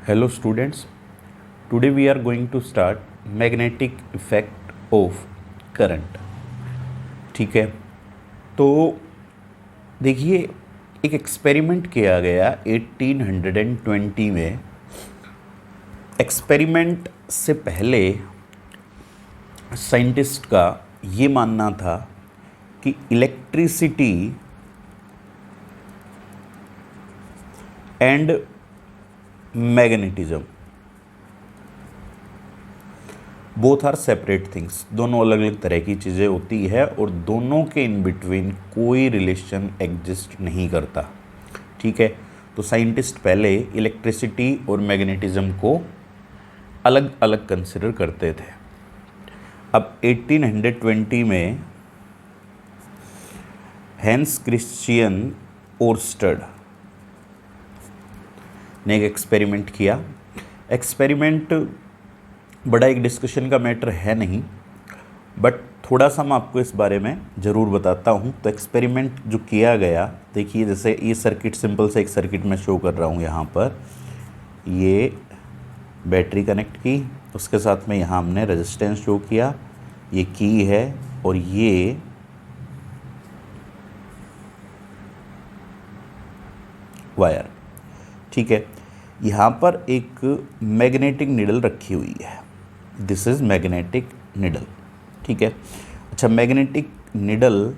Hello students, today we are going to start magnetic effect of current। ठीक है, तो देखिए एक एक्सपेरिमेंट किया गया 1820 में। एक्सपेरिमेंट से पहले साइंटिस्ट का ये मानना था कि electricity and magnetism both are separate things, दोनों अलग अलग तरह की चीज़ें होती है और दोनों के इन बिटवीन कोई रिलेशन एग्जिस्ट नहीं करता। ठीक है, तो साइंटिस्ट पहले इलेक्ट्रिसिटी और मैग्नेटिज्म को अलग अलग कंसिडर करते थे। अब 1820 में हैंस क्रिश्चियन ओरस्टेड ने एक एक्सपेरिमेंट किया। एक्सपेरिमेंट बड़ा एक डिस्कशन का मैटर है नहीं, बट थोड़ा सा मैं आपको इस बारे में ज़रूर बताता हूँ। तो एक्सपेरिमेंट जो किया गया, देखिए जैसे ये सर्किट, सिंपल से एक सर्किट मैं शो कर रहा हूँ यहाँ पर। ये बैटरी कनेक्ट की, उसके साथ में यहाँ हमने रेजिस्टेंस शो किया, ये की है और ये वायर। ठीक है, यहाँ पर एक मैग्नेटिक निडल रखी हुई है, दिस इज़ मैग्नेटिक निडल। ठीक है, अच्छा मैग्नेटिक निडल,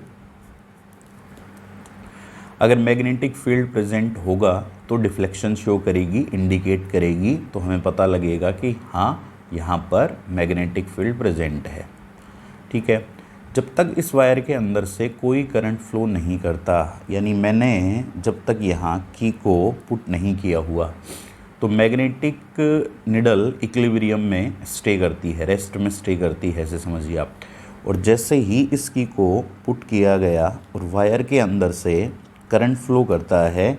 अगर मैग्नेटिक फील्ड प्रेजेंट होगा तो डिफ्लेक्शन शो करेगी, इंडिकेट करेगी, तो हमें पता लगेगा कि हाँ यहाँ पर मैग्नेटिक फील्ड प्रेजेंट है। ठीक है, जब तक इस वायर के अंदर से कोई करंट फ्लो नहीं करता, यानी मैंने जब तक यहाँ की को पुट नहीं किया हुआ, तो मैग्नेटिक निडल इक्विलिब्रियम में स्टे करती है, रेस्ट में स्टे करती है, ऐसे समझिए आप। और जैसे ही इस की को पुट किया गया और वायर के अंदर से करंट फ्लो करता है,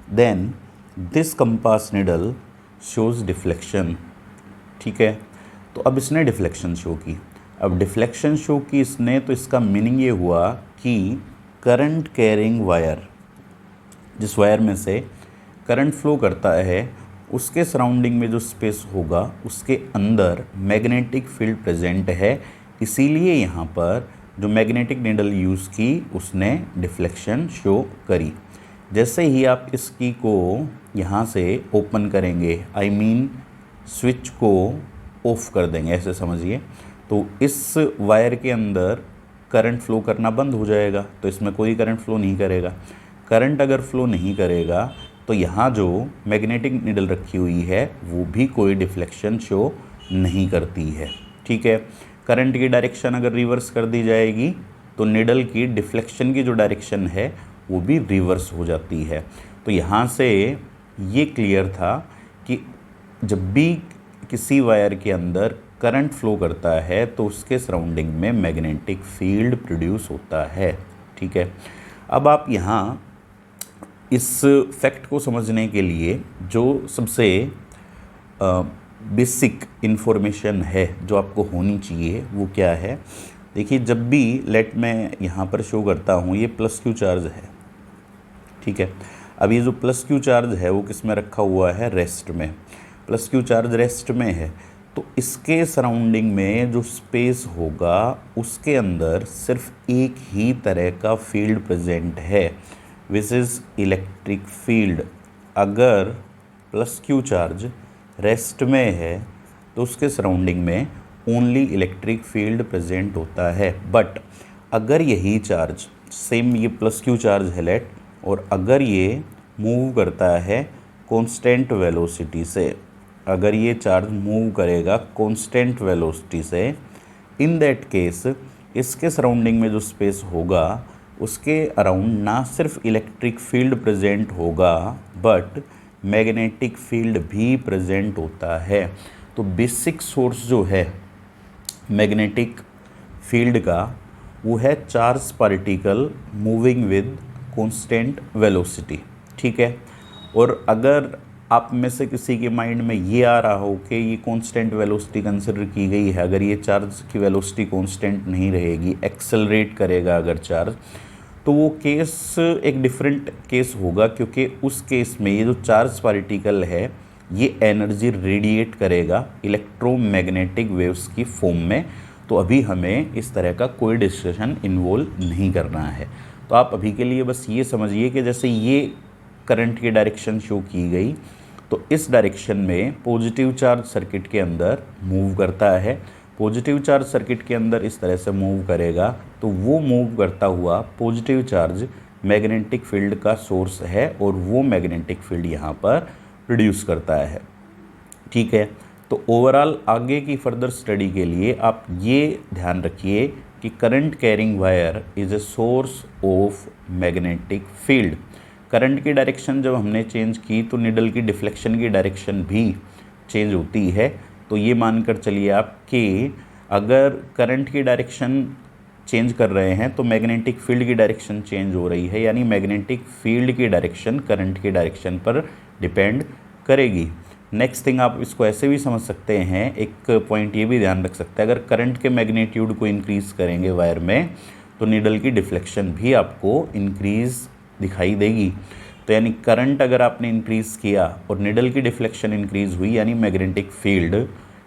then this compass needle shows deflection. ठीक है, तो अब इसने डिफ्लेक्शन शो की। अब डिफ्लेक्शन शो की इसने, तो इसका मीनिंग ये हुआ कि करंट कैरिंग वायर, जिस वायर में से करंट फ्लो करता है, उसके सराउंडिंग में जो स्पेस होगा उसके अंदर मैग्नेटिक फील्ड प्रेजेंट है। इसीलिए यहाँ पर जो मैग्नेटिक निडल यूज़ की उसने डिफ्लेक्शन शो करी। जैसे ही आप इस की को यहाँ से ओपन करेंगे, आई मीन स्विच को ऑफ कर देंगे, ऐसे समझिए, तो इस वायर के अंदर करंट फ्लो करना बंद हो जाएगा, तो इसमें कोई करंट फ्लो नहीं करेगा। करंट अगर फ्लो नहीं करेगा तो यहाँ जो मैग्नेटिक निडल रखी हुई है वो भी कोई डिफ्लेक्शन शो नहीं करती है। ठीक है, करंट की डायरेक्शन अगर रिवर्स कर दी जाएगी तो निडल की डिफ्लेक्शन की जो डायरेक्शन है वो भी रिवर्स हो जाती है। तो यहाँ से ये क्लियर था कि जब भी किसी वायर के अंदर करंट फ्लो करता है तो उसके सराउंडिंग में मैग्नेटिक फील्ड प्रोड्यूस होता है। ठीक है, अब आप यहाँ इस फैक्ट को समझने के लिए जो सबसे बेसिक इन्फॉर्मेशन है जो आपको होनी चाहिए वो क्या है, देखिए जब भी लेट मैं यहाँ पर शो करता हूँ, ये प्लस क्यू चार्ज है। ठीक है, अब ये जो प्लस क्यू चार्ज है वो किस में रखा हुआ है, रेस्ट में। प्लस क्यू चार्ज रेस्ट में है, तो इसके सराउंडिंग में जो स्पेस होगा उसके अंदर सिर्फ एक ही तरह का फील्ड प्रेजेंट है, विच इज़ इलेक्ट्रिक फील्ड। अगर प्लस क्यू चार्ज रेस्ट में है तो उसके सराउंडिंग में ओनली इलेक्ट्रिक फील्ड प्रेजेंट होता है। बट अगर यही चार्ज, सेम ये प्लस क्यू चार्ज है लेट, और अगर ये मूव करता है कांस्टेंट वेलोसिटी से, अगर ये चार्ज मूव करेगा कांस्टेंट वेलोसिटी से, इन दैट केस इसके सराउंडिंग में जो स्पेस होगा उसके अराउंड ना सिर्फ इलेक्ट्रिक फील्ड प्रेजेंट होगा बट मैग्नेटिक फील्ड भी प्रेजेंट होता है। तो बेसिक सोर्स जो है मैग्नेटिक फील्ड का वो है charge particle moving with constant velocity. ठीक है, और अगर आप में से किसी के माइंड में ये आ रहा हो कि ये कांस्टेंट वेलोसिटी कंसिडर की गई है, अगर ये चार्ज की वेलोसिटी कांस्टेंट नहीं रहेगी, एक्सेलरेट करेगा अगर चार्ज, तो वो केस एक डिफरेंट केस होगा, क्योंकि उस केस में ये जो चार्ज पार्टिकल है ये एनर्जी रेडिएट करेगा इलेक्ट्रोमैग्नेटिक वेव्स की फॉर्म में। तो अभी हमें इस तरह का कोई डिस्कशन इन्वॉल्व नहीं करना है। तो आप अभी के लिए बस ये समझिए कि जैसे ये करंट की डायरेक्शन शो की गई, तो इस डायरेक्शन में पॉजिटिव चार्ज सर्किट के अंदर मूव करता है। पॉजिटिव चार्ज सर्किट के अंदर इस तरह से मूव करेगा, तो वो मूव करता हुआ पॉजिटिव चार्ज मैग्नेटिक फील्ड का सोर्स है और वो मैग्नेटिक फील्ड यहाँ पर प्रोड्यूस करता है। ठीक है, तो ओवरऑल आगे की फर्दर स्टडी के लिए आप ये ध्यान रखिए कि current carrying wire is a source of magnetic field. Current की डायरेक्शन जब हमने चेंज की तो निडल की डिफ्लेक्शन की डायरेक्शन भी चेंज होती है। तो ये मानकर चलिए आप कि अगर करंट की डायरेक्शन चेंज कर रहे हैं तो मैग्नेटिक फील्ड की डायरेक्शन चेंज हो रही है, यानी मैग्नेटिक फील्ड की डायरेक्शन करंट की डायरेक्शन पर डिपेंड करेगी। नेक्स्ट थिंग आप इसको ऐसे भी समझ सकते हैं, एक पॉइंट ये भी ध्यान रख सकते हैं, अगर करंट के मैग्नीट्यूड को इंक्रीज़ करेंगे वायर में तो नीडल की डिफ्लेक्शन भी आपको इंक्रीज़ दिखाई देगी। तो यानी करंट अगर आपने इंक्रीज़ किया और नीडल की डिफ्लेक्शन इंक्रीज़ हुई यानी मैग्नेटिक फील्ड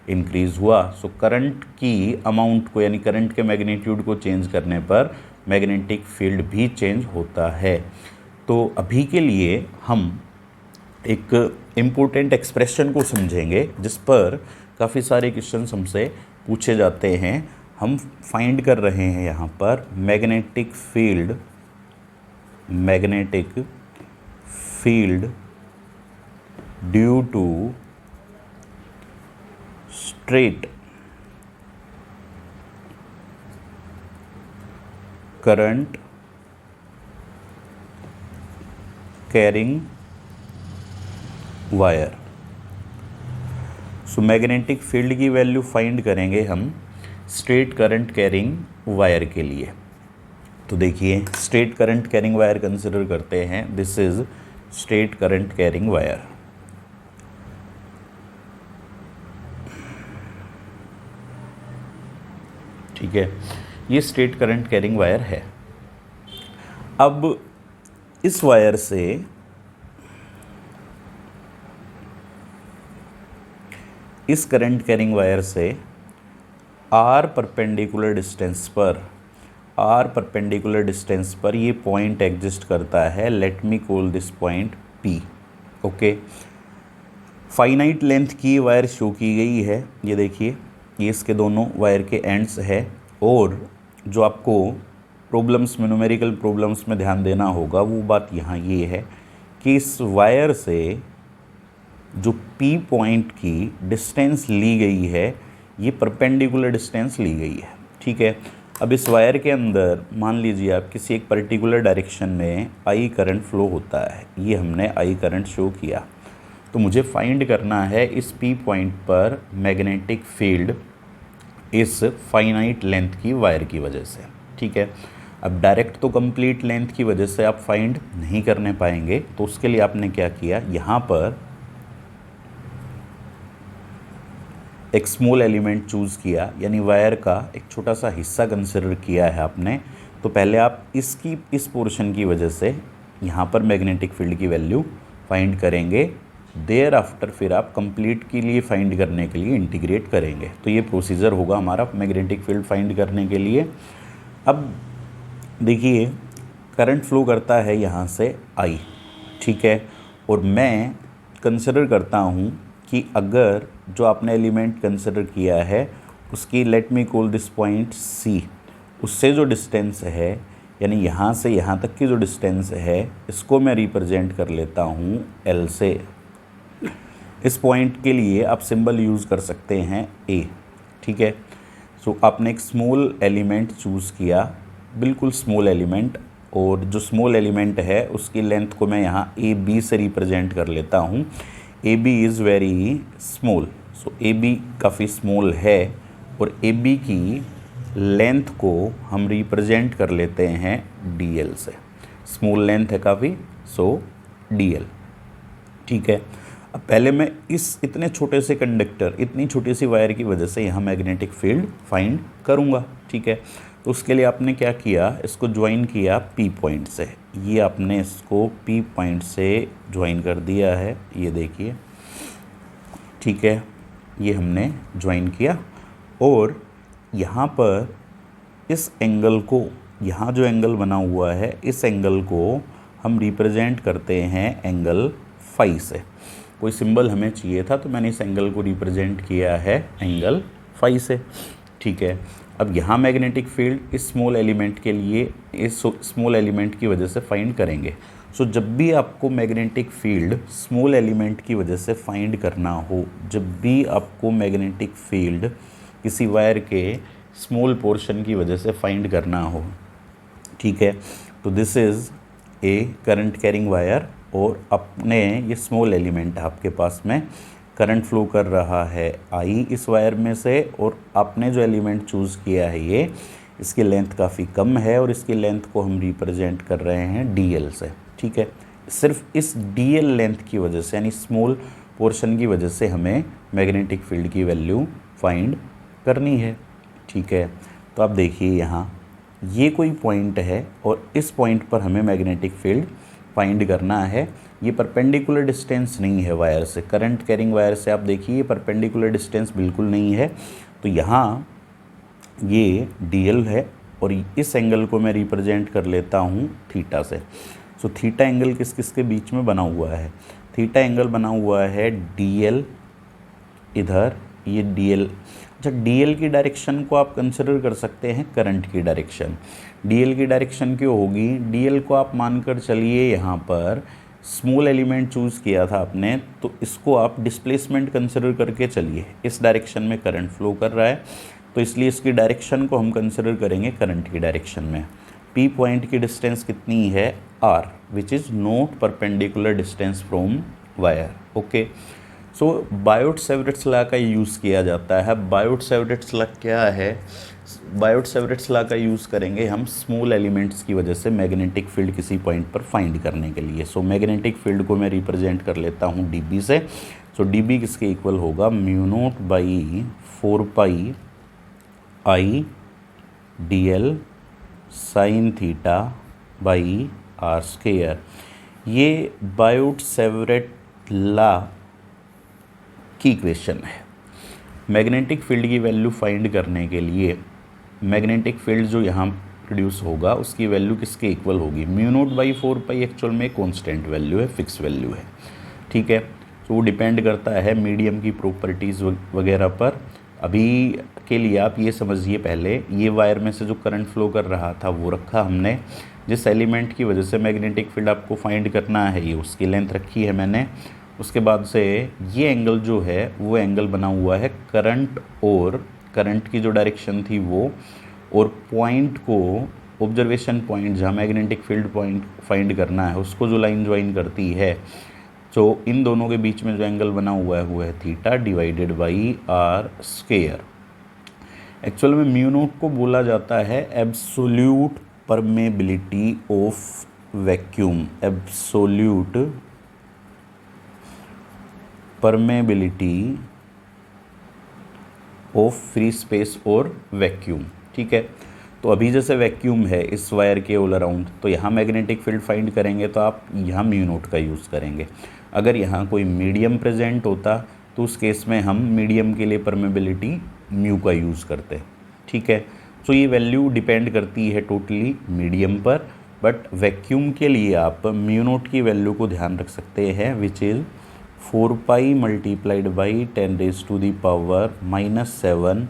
इंक्रीज़ हुआ। सो करंट की अमाउंट को यानी करंट के मैग्नीट्यूड को चेंज करने पर मैग्नेटिक फील्ड भी चेंज होता है। तो अभी के लिए हम एक इम्पोर्टेंट एक्सप्रेशन को समझेंगे जिस पर काफ़ी सारे क्वेश्चन हमसे पूछे जाते हैं। हम फाइंड कर रहे हैं यहाँ पर magnetic field due to straight current carrying wire. So magnetic field की वैल्यू फाइंड करेंगे हम स्ट्रेट करंट कैरिंग वायर के लिए। तो देखिए straight current carrying wire consider करते हैं। This is straight current carrying wire. ठीक है, ये स्ट्रेट करंट कैरिंग वायर है। अब इस वायर से इस करंट कैरिंग वायर से आर परपेंडिकुलर डिस्टेंस पर ये पॉइंट एग्जिस्ट करता है। Let me call this point P. Okay, finite length की वायर शो की गई है। ये देखिए, ये इसके दोनों वायर के एंड्स है। और जो आपको प्रॉब्लम्स में, न्यूमेरिकल प्रॉब्लम्स में ध्यान देना होगा वो बात यहाँ ये है कि इस वायर से जो P पॉइंट की डिस्टेंस ली गई है ये परपेंडिकुलर डिस्टेंस ली गई है। ठीक है, अब इस वायर के अंदर मान लीजिए आप किसी एक पर्टिकुलर डायरेक्शन में I करंट फ्लो होता है। ये हमने I करंट शो किया। तो मुझे फाइंड करना है इस P पॉइंट पर मैग्नेटिक फील्ड इस फाइनाइट लेंथ की वायर की वजह से। ठीक है, अब डायरेक्ट तो कंप्लीट लेंथ की वजह से आप फाइंड नहीं करने पाएंगे। तो उसके लिए आपने क्या किया, यहाँ पर एक स्मॉल एलिमेंट चूज़ किया, यानी वायर का एक छोटा सा हिस्सा कंसिडर किया है आपने। तो पहले आप इस पोर्शन की वजह से यहाँ पर मैग्नेटिक फील्ड की वैल्यू फाइंड करेंगे। देयर आफ्टर फिर आप कंप्लीट के लिए फाइंड करने के लिए इंटीग्रेट करेंगे। तो ये प्रोसीजर होगा हमारा मैग्नेटिक फील्ड फाइंड करने के लिए। अब देखिए करंट फ्लो करता है यहाँ से I। ठीक है, और मैं कंसिडर करता हूँ कि अगर जो आपने एलिमेंट कंसिडर किया है उसकी let me call this point C, उससे जो डिस्टेंस है यानी यहाँ से यहाँ तक की जो डिस्टेंस है इसको मैं रिप्रेजेंट कर लेता हूँ L से। इस पॉइंट के लिए आप सिंबल यूज़ कर सकते हैं A। ठीक है, सो आपने एक स्मॉल एलिमेंट चूज़ किया, बिल्कुल स्मॉल एलिमेंट, और जो स्मॉल एलिमेंट है उसकी लेंथ को मैं यहाँ AB से रिप्रेजेंट कर लेता हूँ। AB is very small, so AB काफ़ी स्मॉल है और AB की लेंथ को हम रिप्रेजेंट कर लेते हैं DL से। स्मॉल लेंथ है काफ़ी, सो DL। ठीक है, अब पहले मैं इस इतने छोटे से कंडक्टर, इतनी छोटी सी वायर की वजह से यहाँ मैग्नेटिक फील्ड फाइंड करूँगा। ठीक है, तो उसके लिए आपने क्या किया, इसको ज्वाइन किया P पॉइंट से। ये आपने इसको P पॉइंट से ज्वाइन कर दिया है, ये देखिए। ठीक है, ये हमने ज्वाइन किया और यहाँ पर इस एंगल को, यहाँ जो एंगल बना हुआ है इस एंगल को हम रिप्रेजेंट करते हैं एंगल फाई से। कोई सिंबल हमें चाहिए था तो मैंने इस एंगल को रिप्रेजेंट किया है एंगल फाई से। ठीक है, अब यहाँ मैग्नेटिक फील्ड इस स्मॉल एलिमेंट के लिए, इस स्मॉल एलिमेंट की वजह से फाइंड करेंगे। सो जब भी आपको मैग्नेटिक फील्ड स्मॉल एलिमेंट की वजह से फाइंड करना हो, जब भी आपको मैग्नेटिक फील्ड किसी वायर के स्मॉल पोर्शन की वजह से फाइंड करना हो, ठीक है, तो this is a current carrying wire और अपने ये स्मॉल एलिमेंट आपके पास में करंट फ्लो कर रहा है आई इस वायर में से, और आपने जो एलिमेंट चूज़ किया है ये, इसकी लेंथ काफ़ी कम है और इसकी लेंथ को हम रिप्रेजेंट कर रहे हैं डीएल से। ठीक है, सिर्फ इस डीएल लेंथ की वजह से, यानी स्मॉल पोर्शन की वजह से हमें मैग्नेटिक फील्ड की वैल्यू फाइंड करनी है। ठीक है, तो आप देखिए यहाँ ये कोई पॉइंट है और इस पॉइंट पर हमें मैग्नेटिक फील्ड फाइंड करना है। ये परपेंडिकुलर डिस्टेंस नहीं है वायर से, करंट कैरिंग वायर से। आप देखिए ये परपेंडिकुलर डिस्टेंस बिल्कुल नहीं है, तो यहाँ ये डीएल है और इस एंगल को मैं रिप्रेजेंट कर लेता हूँ थीटा से। सो थीटा एंगल किस किस के बीच में बना हुआ है? थीटा एंगल बना हुआ है डीएल, इधर ये डीएल। अच्छा, डीएल की डायरेक्शन को आप कंसिडर कर सकते हैं करंट की डायरेक्शन। डीएल की डायरेक्शन क्यों होगी? डीएल को आप मानकर चलिए यहाँ पर स्मॉल एलिमेंट चूज़ किया था आपने, तो इसको आप डिस्प्लेसमेंट कंसिडर करके चलिए। इस डायरेक्शन में करंट फ्लो कर रहा है, तो इसलिए इसकी डायरेक्शन को हम कंसिडर करेंगे करंट की डायरेक्शन में। पी पॉइंट की डिस्टेंस कितनी है? R, which is not perpendicular distance from wire. Okay, so Biot Savart's law का यूज़ किया जाता है। बायोट-सेवरेट्स लॉ क्या है? बायोट-सेवरेट्स लॉ का यूज़ करेंगे हम स्मॉल एलिमेंट्स की वजह से मैग्नेटिक फील्ड किसी पॉइंट पर फाइंड करने के लिए। सो मैग्नेटिक फील्ड को मैं रिप्रेजेंट कर लेता हूँ डीबी से। सो डीबी किसके इक्वल होगा? Mu not by 4 pi I d l sine theta by r square. ये बायोट-सेवरेट लॉ की इक्वेशन है। मैग्नेटिक फील्ड की वैल्यू फाइंड करने के लिए मैग्नेटिक फील्ड जो यहाँ प्रोड्यूस होगा उसकी वैल्यू किसके इक्वल होगी? Mu naught by 4 pi actual में कॉन्स्टेंट वैल्यू है, फिक्स वैल्यू है। ठीक है, तो वो डिपेंड करता है मीडियम की प्रॉपर्टीज़ वगैरह पर। अभी के लिए आप ये समझिए, पहले ये वायर में से जो करंट फ्लो कर रहा था वो रखा हमने। जिस एलिमेंट की वजह से मैग्नेटिक फील्ड आपको फाइंड करना है ये उसकी लेंथ रखी है मैंने। उसके बाद से ये एंगल जो है वो एंगल बना हुआ है करंट, और करंट की जो डायरेक्शन थी वो, और पॉइंट को, ऑब्जर्वेशन पॉइंट जहाँ मैग्नेटिक फील्ड पॉइंट फाइंड करना है उसको जो लाइन ज्वाइन करती है, तो इन दोनों के बीच में जो एंगल बना हुआ है वो है theta divided by r square. Actual में म्यू नॉट को बोला जाता है absolute permeability of vacuum, absolute permeability of free space और वैक्यूम। ठीक है, तो अभी जैसे वैक्यूम है इस वायर के ऑल अराउंड, तो यहाँ मैग्नेटिक फील्ड फाइंड करेंगे तो आप यहाँ म्यू नॉट का यूज़ करेंगे। अगर यहाँ कोई मीडियम प्रेजेंट होता तो उस केस में हम मीडियम के लिए परमेबिलिटी म्यू का यूज़ करते। ठीक है, तो ये वैल्यू डिपेंड करती है टोटली मीडियम पर, बट वैक्यूम के लिए आप म्यू नॉट की वैल्यू को ध्यान रख सकते हैं, which is 4 pi multiplied by 10⁻⁻⁻7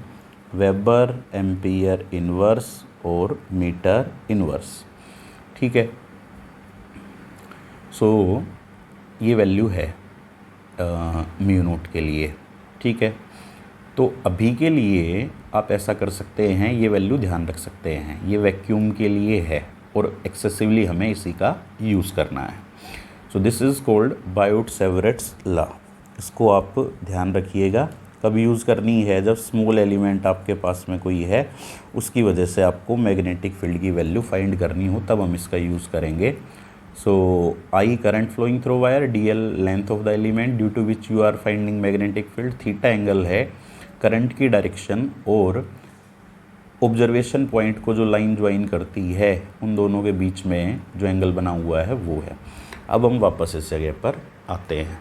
weber ampere inverse और मीटर इनवर्स। ठीक है, सो ये वैल्यू है म्यू नॉट के लिए। ठीक है, तो अभी के लिए आप ऐसा कर सकते हैं, ये वैल्यू ध्यान रख सकते हैं, ये वैक्यूम के लिए है और एक्सेसिवली हमें इसी का यूज़ करना है। So this is called Biot Savart's law. इसको आप ध्यान रखिएगा, कब यूज़ करनी है? जब स्मॉल एलिमेंट आपके पास में कोई है उसकी वजह से आपको मैग्नेटिक फील्ड की वैल्यू फाइंड करनी हो, तब हम इसका यूज़ करेंगे। So I current flowing through wire, D L length of the element due to which you are finding magnetic field, theta angle है करंट की डायरेक्शन, और ऑब्जर्वेशन पॉइंट को जो लाइन ज्वाइन करती है उन दोनों के बीच में जो एंगल बना हुआ है वो है। अब हम वापस इस जगह पर आते हैं।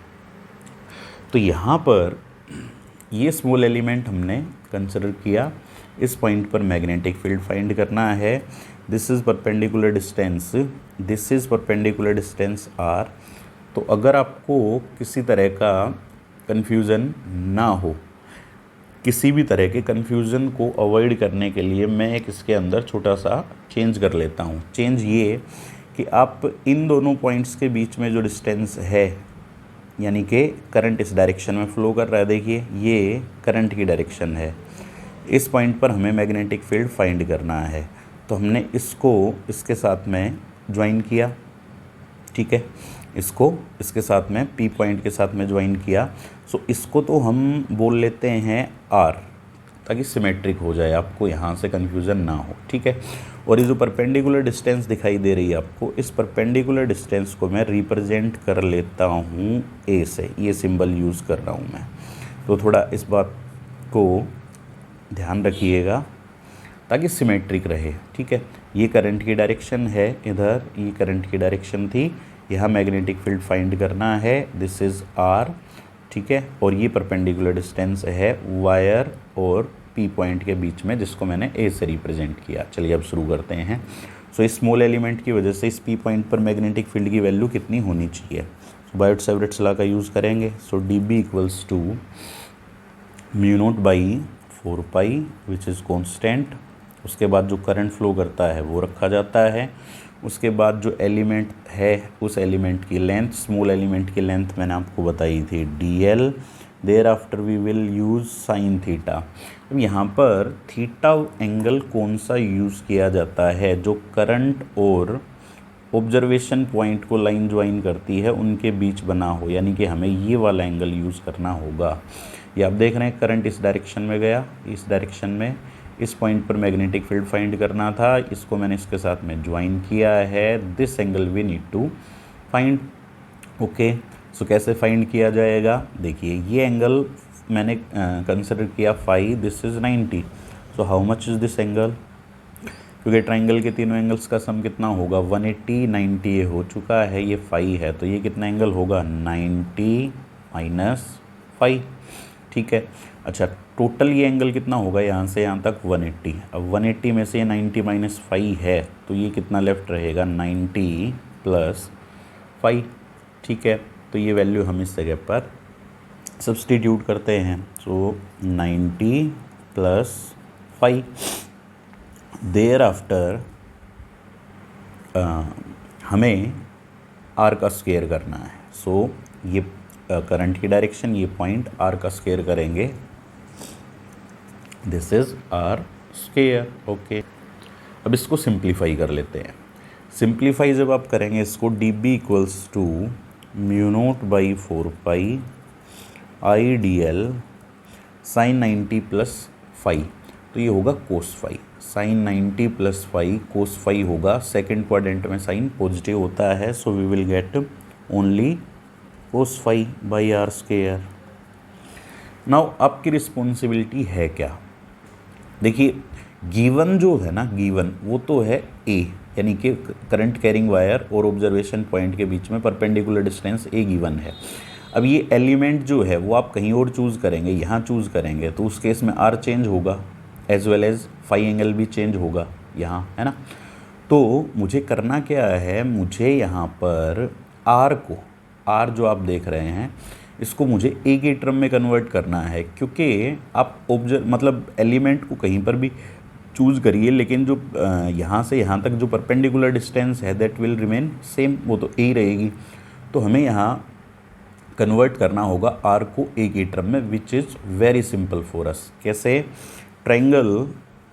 तो यहाँ पर ये स्मॉल एलिमेंट हमने कंसिडर किया, इस पॉइंट पर मैग्नेटिक फील्ड फाइंड करना है। This is perpendicular distance, this is perpendicular distance r। तो अगर आपको किसी तरह का कन्फ्यूज़न ना हो, किसी भी तरह के कन्फ्यूज़न को अवॉइड करने के लिए मैं एक इसके अंदर छोटा सा चेंज कर लेता हूँ। चेंज ये कि आप इन दोनों पॉइंट्स के बीच में जो डिस्टेंस है, यानी कि करंट इस डायरेक्शन में फ्लो कर रहा है, देखिए ये करंट की डायरेक्शन है, इस पॉइंट पर हमें मैग्नेटिक फील्ड फाइंड करना है। तो हमने इसको इसके साथ में ज्वाइन किया, ठीक है, इसको इसके साथ में P पॉइंट के साथ में ज्वाइन किया। सो इसको तो हम बोल लेते हैं R, ताकि सिमेट्रिक हो जाए, आपको यहाँ से कन्फ्यूज़न ना हो, ठीक है। और ये जो परपेंडिकुलर डिस्टेंस दिखाई दे रही है आपको, इस परपेंडिकुलर डिस्टेंस को मैं रिप्रेजेंट कर लेता हूँ A से, ये सिंबल यूज़ कर रहा हूँ मैं। तो थोड़ा इस बात को ध्यान रखिएगा ताकि सिमेट्रिक रहे, ठीक है। ये करंट की डायरेक्शन है, इधर ये करंट की डायरेक्शन थी, यहाँ मैग्नेटिक फील्ड फाइंड करना है, दिस इज़ R, ठीक है। और ये परपेंडिकुलर डिस्टेंस है वायर और P पॉइंट के बीच में, जिसको मैंने A से रिप्रेजेंट किया। चलिए अब शुरू करते हैं। सो इस स्मॉल एलिमेंट की वजह से इस P पॉइंट पर मैग्नेटिक फील्ड की वैल्यू कितनी होनी चाहिए? बायोट-सैवरेट्स लॉ का यूज़ करेंगे। So dB equals to mu not by 4 pi which is constant. उसके बाद जो करंट फ्लो करता है वो रखा जाता है। उसके बाद जो एलिमेंट है उस एलिमेंट की लेंथ, स्मॉल एलिमेंट की लेंथ मैंने आपको बताई थी dl। Thereafter we will use sine theta. अब यहाँ पर थीटा एंगल कौन सा यूज़ किया जाता है? जो करंट और ऑब्जर्वेशन पॉइंट को लाइन ज्वाइन करती है उनके बीच बना हो, यानी कि हमें ये वाला एंगल यूज़ करना होगा। ये आप देख रहे हैं करंट इस डायरेक्शन में गया, इस डायरेक्शन में, इस पॉइंट पर मैग्नेटिक फील्ड फाइंड करना था, इसको मैंने इसके साथ में ज्वाइन किया है। This angle we need to find, okay. So कैसे फाइंड किया जाएगा? देखिए ये एंगल मैंने कंसिडर किया phi, this is 90। So how much is this angle? क्योंकि ट्राइंगल के तीनों एंगल्स का सम कितना होगा? 180, 90 ये हो चुका है, ये फाई है, तो ये कितना एंगल होगा? 90 माइनस फाई, ठीक है। अच्छा, टोटल ये एंगल कितना होगा यहाँ से यहाँ तक? 180। अब 180 में से ये 90 माइनस फाई है, तो ये कितना लेफ्ट रहेगा? 90 प्लस फाई, ठीक है। तो ये वैल्यू हम इस जगह पर सब्सटीट्यूट करते हैं। So 90 plus phi. Thereafter हमें आर का स्क्वायर करना है। सो ये करंट की डायरेक्शन, ये पॉइंट आर का स्क्वायर करेंगे, this is r square, okay. अब इसको सिंप्लीफाई कर लेते हैं। सिंप्लीफाई जब आप करेंगे इसको, dB equals to mu not by 4 pi I dl sine 90 plus phi, तो ये होगा cos phi. Sine 90 plus phi cos phi होगा, सेकेंड क्वाड्रेंट में साइन पॉजिटिव होता है, so we will get only cos phi by r square. Now आपकी responsibility है क्या? देखिए गिवन जो है ना, गिवन वो तो है A, यानी कि करंट कैरिंग वायर और ऑब्जर्वेशन पॉइंट के बीच में परपेंडिकुलर डिस्टेंस A गिवन है। अब ये एलिमेंट जो है वो आप कहीं और चूज़ करेंगे, यहाँ चूज़ करेंगे, तो उस केस में R चेंज होगा, as well as phi angle भी चेंज होगा यहाँ, है ना। तो मुझे करना क्या है, मुझे यहाँ पर R को, R जो आप देख रहे हैं इसको मुझे A के टर्म में कन्वर्ट करना है, क्योंकि आप मतलब एलिमेंट को कहीं पर भी चूज़ करिए, लेकिन जो यहाँ से यहाँ तक जो परपेंडिकुलर डिस्टेंस है दैट विल रिमेन सेम, वो तो A ही रहेगी। तो हमें यहाँ कन्वर्ट करना होगा R को A की टर्म में, which is very simple for us. कैसे? Triangle,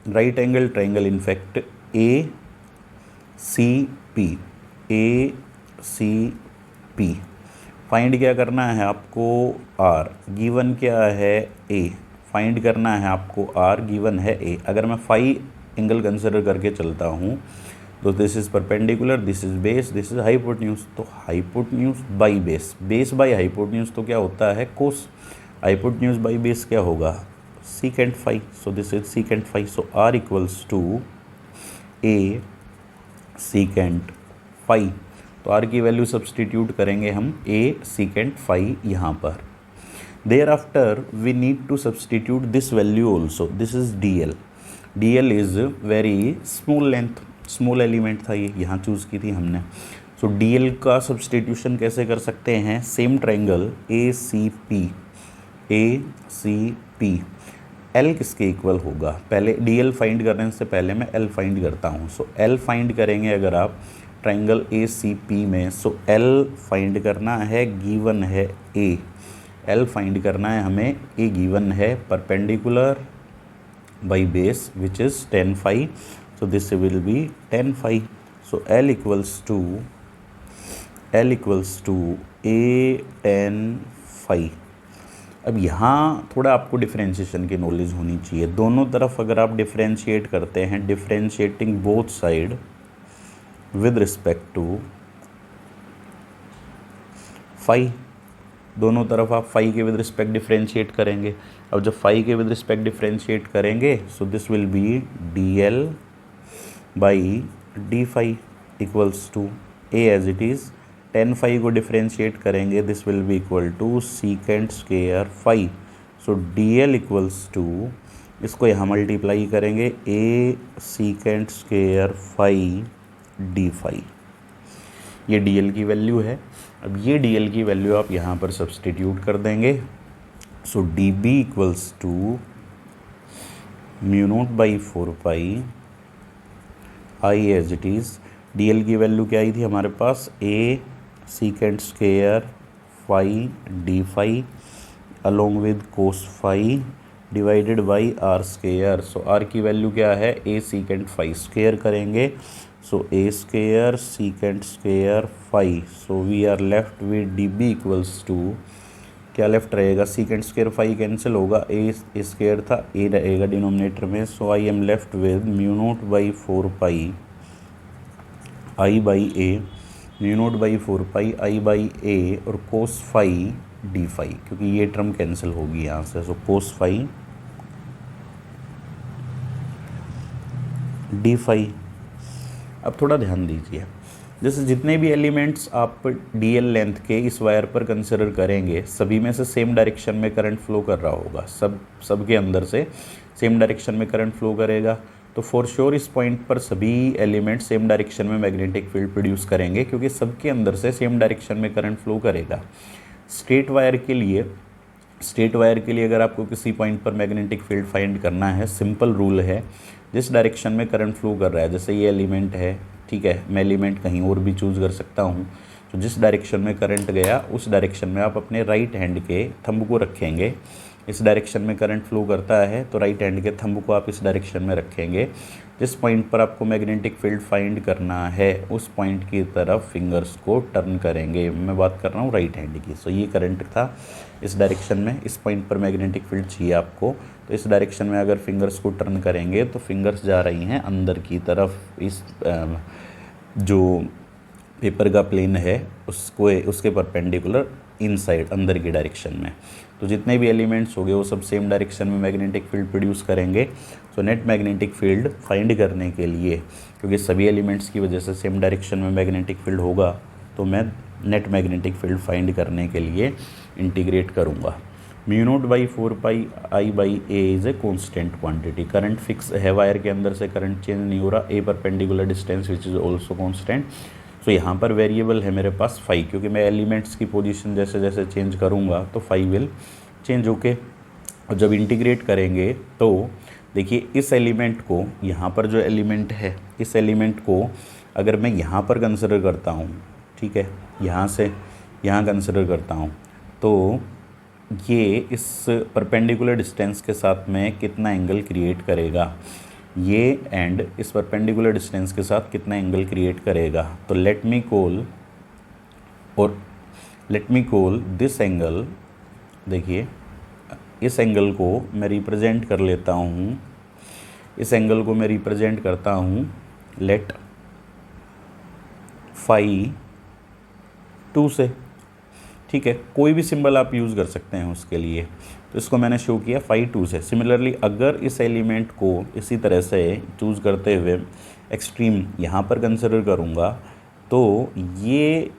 right angle triangle, in fact ACP find क्या करना है आपको? R गिवन क्या है? A फाइंड करना है आपको R गिवन है A। अगर मैं फाई एंगल कंसिडर करके चलता हूँ तो this is perpendicular, this is base, this is hypotenuse. तो hypotenuse by base, base by hypotenuse तो क्या होता है? कोस। हाइपोटेन्यूज बाई बेस क्या होगा? Secant phi. So this is secant phi. So R equals to A secant phi. तो R की value substitute करेंगे हम A सीकेंट फाई यहाँ पर। Thereafter we need to substitute this value also, this is DL, DL is very small length, small element था ये, यहाँ choose की थी हमने। सो DL का सब्सटीट्यूशन कैसे कर सकते हैं, सेम ट्राइंगल ACP, L किसके इक्वल होगा, पहले DL फाइंड करने से पहले मैं L फाइंड करता हूँ। सो L फाइंड करेंगे अगर आप ट्राइंगल ACP में, सो L फाइंड करना है, गिवन है A, L फाइंड करना है हमें, A गिवन है, perpendicular by base which is tan phi, so this will be tan phi, so L equals to A tan phi। अब यहाँ थोड़ा आपको डिफरेंशिएशन की नॉलेज होनी चाहिए, दोनों तरफ अगर आप डिफरेंशिएट करते हैं, differentiating both side with respect to phi, दोनों तरफ आप फाई के विद रिस्पेक्ट डिफरेंशिएट करेंगे। अब जब फाई के विद रिस्पेक्ट डिफरेंशिएट करेंगे, so this will be DL by d phi equals to A as it is, tan phi को डिफरेंशिएट करेंगे, this will be equal to secant square phi, so DL equals to, इसको यहाँ multiply करेंगे, A secant square phi d phi, ये DL की value है। अब ये DL की वैल्यू आप यहाँ पर सब्सटीट्यूट कर देंगे, so DB equals to mu not by 4 pi I as it is, DL की वैल्यू क्या आई थी हमारे पास, A secant square phi d phi along with cos phi divided by R square, so R की value क्या है, A secant phi, square करेंगे, so A square secant square phi, so we are left with DB equals to, क्या left रहेगा, secant square phi cancel होगा, A square था, A रहेगा denominator में, so I am left with mu not by 4 pi I by A, mu not by 4 pi I by A और cos phi d phi, क्योंकि ये term cancel होगी यहाँ से, सो कोस फाई डी फाई। अब थोड़ा ध्यान दीजिए, जैसे जितने भी एलिमेंट्स आप DL लेंथ के इस वायर पर कंसिडर करेंगे, सभी में से सेम डायरेक्शन में करंट फ्लो कर रहा होगा, सब के अंदर से सेम डायरेक्शन में करंट फ्लो करेगा, तो फॉर श्योर इस पॉइंट पर सभी एलिमेंट सेम डायरेक्शन में मैग्नेटिक फील्ड प्रोड्यूस करेंगे, क्योंकि सबके अंदर से सेम डायरेक्शन में करंट फ्लो करेगा। स्ट्रेट वायर के लिए अगर आपको किसी पॉइंट पर मैग्नेटिक फील्ड फाइंड करना है, सिंपल रूल है, जिस डायरेक्शन में करंट फ्लो कर रहा है, जैसे ये एलिमेंट है, ठीक है, मैं एलिमेंट कहीं और भी चूज़ कर सकता हूँ, तो जिस डायरेक्शन में करंट गया उस डायरेक्शन में आप अपने राइट हैंड के थंब को रखेंगे, इस डायरेक्शन में करंट फ्लो करता है तो राइट हैंड के थंब को आप इस डायरेक्शन में रखेंगे, जिस पॉइंट पर आपको मैग्नेटिक फील्ड फाइंड करना है उस पॉइंट की तरफ फिंगर्स को टर्न करेंगे, मैं बात कर रहा हूँ राइट हैंड की। सो ये करंट था इस डायरेक्शन में, इस पॉइंट पर मैग्नेटिक फील्ड चाहिए आपको, तो इस डायरेक्शन में अगर फिंगर्स को टर्न करेंगे तो फिंगर्स जा रही हैं अंदर की तरफ, इस जो पेपर का प्लेन है उसके परपेंडिकुलर इनसाइड अंदर की डायरेक्शन में, तो जितने भी एलिमेंट्स हो गए वो सब सेम डायरेक्शन में मैग्नेटिक फील्ड प्रोड्यूस करेंगे। So net magnetic field find करने के लिए, क्योंकि सभी एलिमेंट्स की वजह से सेम डायरेक्शन में मैग्नेटिक फील्ड होगा, तो मैं नेट मैग्नेटिक फील्ड फाइंड करने के लिए इंटीग्रेट करूँगा। Mu not by 4 pi I by A is a constant quantity, current fix है, वायर के अंदर से करंट चेंज नहीं हो रहा, A perpendicular distance which is also constant. So यहाँ पर वेरिएबल है मेरे पास फाई, क्योंकि मैं एलिमेंट्स की पोजीशन जैसे जैसे चेंज करूँगा तो फाई विल चेंज होके, और जब इंटीग्रेट करेंगे तो देखिए इस एलिमेंट को, यहाँ पर जो एलिमेंट है इस एलिमेंट को अगर मैं यहाँ पर कंसिडर करता हूँ, ठीक है, यहाँ से यहाँ कंसिडर करता हूँ, तो ये इस परपेंडिकुलर डिस्टेंस के साथ में कितना एंगल क्रिएट करेगा, ये एंड इस परपेंडिकुलर डिस्टेंस के साथ कितना एंगल क्रिएट करेगा, तो let me call this angle, देखिए इस एंगल को मैं रिप्रेजेंट कर लेता हूँ, इस एंगल को मैं रिप्रेजेंट करता हूँ लेट फाई 2 से, ठीक है, कोई भी सिंबल आप यूज़ कर सकते हैं उसके लिए, तो इसको मैंने शो किया फाई 2 से। सिमिलरली अगर इस एलिमेंट को इसी तरह से चूज़ करते हुए एक्सट्रीम यहाँ पर कंसिडर करूँगा, तो ये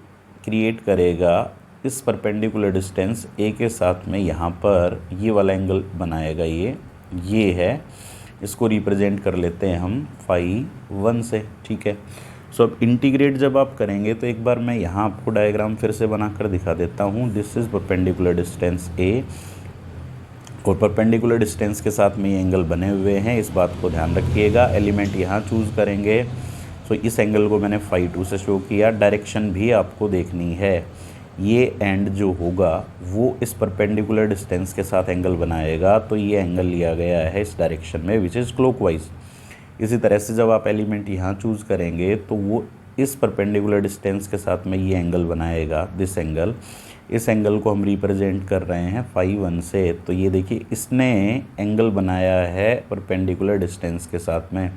क्रिएट करेगा इस परपेंडिकुलर डिस्टेंस ए के साथ में यहाँ पर ये वाला एंगल बनाएगा, ये है, इसको रिप्रेजेंट कर लेते हैं हम फाई 1 से, ठीक है। सो अब इंटीग्रेट जब आप करेंगे तो एक बार मैं यहाँ आपको डायग्राम फिर से बनाकर दिखा देता हूँ। दिस इज़ परपेंडिकुलर डिस्टेंस ए और परपेंडिकुलर डिस्टेंस के साथ में ये एंगल बने हुए हैं, इस बात को ध्यान रखिएगा। एलिमेंट यहाँ चूज़ करेंगे, सो इस एंगल को मैंने फाई 2 से शो किया। डायरेक्शन भी आपको देखनी है, ये एंड जो होगा वो इस परपेंडिकुलर डिस्टेंस के साथ एंगल बनाएगा, तो ये एंगल लिया गया है इस डायरेक्शन में विच इज़ क्लॉकवाइज। इसी तरह से जब आप एलिमेंट यहाँ चूज़ करेंगे तो वो इस परपेंडिकुलर डिस्टेंस के साथ में ये एंगल बनाएगा, दिस एंगल। इस एंगल को हम रिप्रेजेंट कर रहे हैं फाई 1 से, तो ये देखिए इसने एंगल बनाया है परपेंडिकुलर डिस्टेंस के साथ में,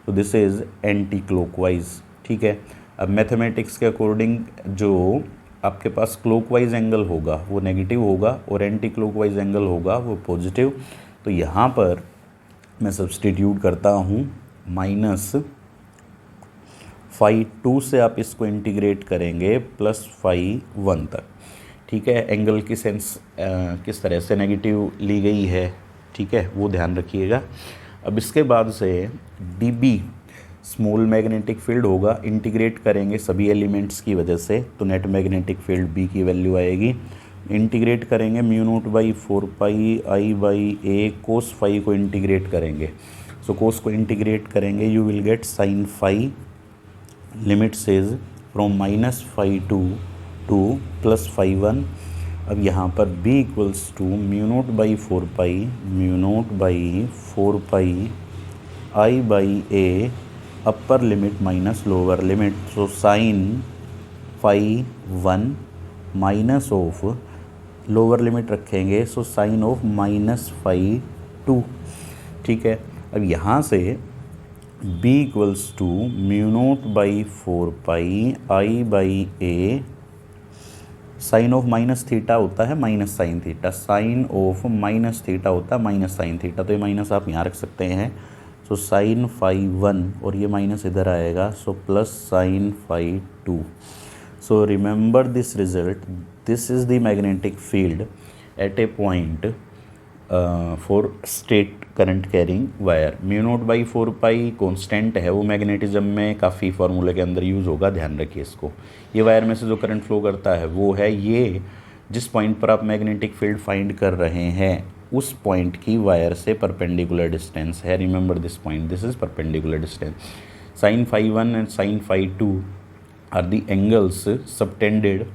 तो दिस इज़ एंटी क्लॉकवाइज, ठीक है। अब मैथमेटिक्स के अकॉर्डिंग जो आपके पास क्लॉकवाइज एंगल होगा वो नेगेटिव होगा और एंटी क्लॉकवाइज एंगल होगा वो पॉजिटिव। तो यहाँ पर मैं सब्सटीट्यूट करता हूँ माइनस फाई 2 से आप इसको इंटीग्रेट करेंगे प्लस फाई 1 तक, ठीक है। एंगल की सेंस किस तरह से नेगेटिव ली गई है, ठीक है, वो ध्यान रखिएगा। अब इसके बाद से dB स्मॉल मैग्नेटिक फील्ड होगा, इंटीग्रेट करेंगे सभी एलिमेंट्स की वजह से, तो नेट मैग्नेटिक फील्ड B की वैल्यू आएगी। इंटीग्रेट करेंगे μ0/4πI/a कोस फाई को इंटीग्रेट करेंगे, सो कोस को इंटीग्रेट करेंगे you will get sine phi, limit says from -φ2 to +φ1। अब यहाँ पर b equals to μ0/4πI/a upper limit minus lower limit, so sine phi 1 minus of lower limit रखेंगे, so sign of -φ2, ठीक है। अब यहाँ से b equals to μ0/4πI/a sine of minus theta होता है minus sine theta, sine of minus theta होता है माइनस साइन थीटा, तो ये माइनस आप यहाँ रख सकते हैं। सो साइन फाई 1 और ये माइनस इधर आएगा, so plus sine phi 2। So remember this result, this is the magnetic field at a point for straight current carrying wire. μ0/4π constant है, वो मैग्नेटिज्म में काफ़ी फार्मूले के अंदर यूज़ होगा, ध्यान रखिए इसको। ये वायर में से जो करंट फ्लो करता है वो है ये, जिस पॉइंट पर आप मैग्नेटिक फील्ड फाइंड कर रहे हैं उस पॉइंट की वायर से परपेंडिकुलर डिस्टेंस है। Remember this point, this is perpendicular distance. Sine phi 1 and sine phi 2 are the angles subtended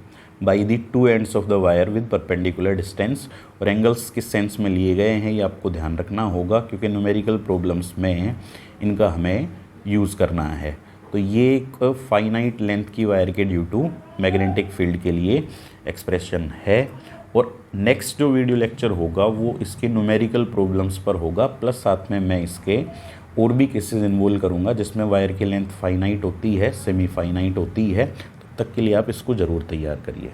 by the two ends of the wire with perpendicular distance. और angles किस sense में लिए गए हैं ये आपको ध्यान रखना होगा, क्योंकि न्यूमेरिकल प्रॉब्लम्स में इनका हमें यूज़ करना है। तो ये एक फाइनाइट लेंथ की वायर के ड्यू टू मैग्नेटिक फील्ड के लिए एक्सप्रेशन है। और नेक्स्ट जो वीडियो लेक्चर होगा वो इसके न्यूमेरिकल प्रॉब्लम्स पर होगा, प्लस साथ में मैं इसके और भी केसेस इन्वॉल्व करूँगा जिसमें वायर की लेंथ फाइनाइट होती है, सेमी फाइनाइट होती है। तब तक के लिए आप इसको ज़रूर तैयार करिए।